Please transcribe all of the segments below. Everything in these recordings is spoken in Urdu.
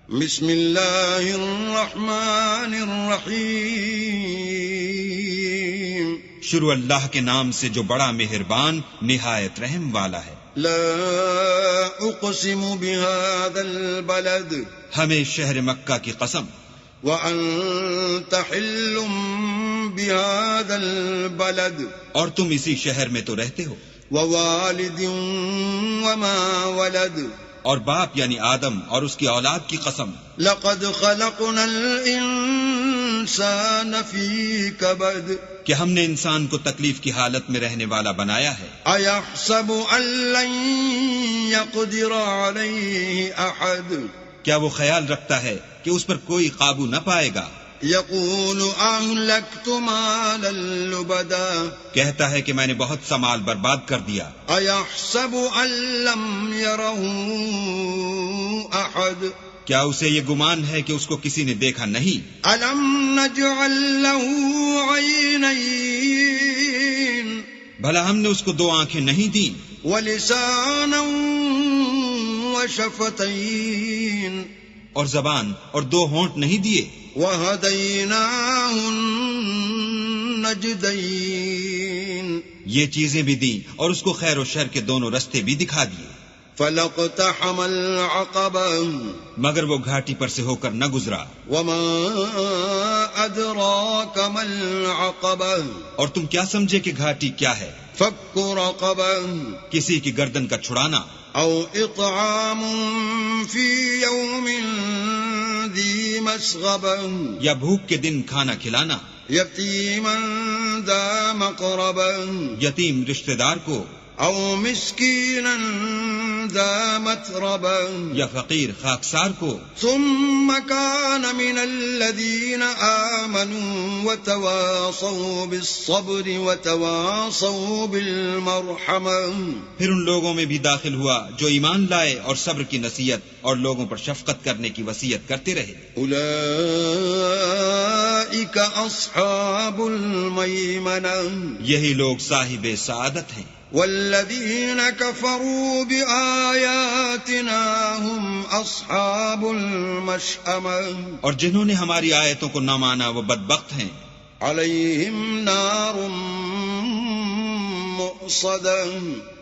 بسم اللہ الرحمن الرحیم شروع اللہ کے نام سے جو بڑا مہربان نہایت رحم والا ہے۔ لا اقسم بهذا البلد ہمیں شہر مکہ کی قسم، وانت حل بهذا البلد اور تم اسی شہر میں تو رہتے ہو، ووالد وما ولد اور باپ یعنی آدم اور اس کی اولاد کی قسم، لقد خلقنا الانسان فی کبد کہ ہم نے انسان کو تکلیف کی حالت میں رہنے والا بنایا ہے۔ ایحسب ان لن یقدر علیہ احد کیا وہ خیال رکھتا ہے کہ اس پر کوئی قابو نہ پائے گا؟ یقول اہلکت مالا لبدا کہتا ہے کہ میں نے بہت سا مال برباد کر دیا۔ ایحسب ان لم یرہ احد کیا اسے یہ گمان ہے کہ اس کو کسی نے دیکھا نہیں؟ الم نجعل له عینین بھلا ہم نے اس کو دو آنکھیں نہیں دیں، ولسانا وشفتین اور زبان اور دو ہونٹ نہیں دیے؟ وہدیناہ النجدین یہ چیزیں بھی دیں اور اس کو خیر و شر کے دونوں رستے بھی دکھا دیے، فلاقتحم العقبہ مگر وہ گھاٹی پر سے ہو کر نہ گزرا۔ وما ادراک ما العقبہ اور تم کیا سمجھے کہ گھاٹی کیا ہے؟ فک رقبہ کسی کی گردن کا چھڑانا، او اطعام فی یوم ذی مسغبہ یا بھوک کے دن کھانا کھلانا، یتیما ذا مقربہ یتیم رشتہ دار کو، او مسکینا ذا متربہ یا فقیر خاکسار کو۔ ثم كان من الذين آمنوا وتواصوا بالصبر وتواصوا بالمرحمة پھر ان لوگوں میں بھی داخل ہوا جو ایمان لائے اور صبر کی نصیحت اور لوگوں پر شفقت کرنے کی وصیت کرتے رہے۔ اولئك اصحاب المیمنة یہی لوگ صاحب سعادت ہیں۔ والذین کفروا بآیاتنا هم اصحاب المشأمة اور جنہوں نے ہماری آیتوں کو نہ مانا وہ بدبخت ہیں، علیہم نار مؤصدہ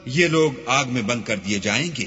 یہ لوگ آگ میں بند کر دیے جائیں گے۔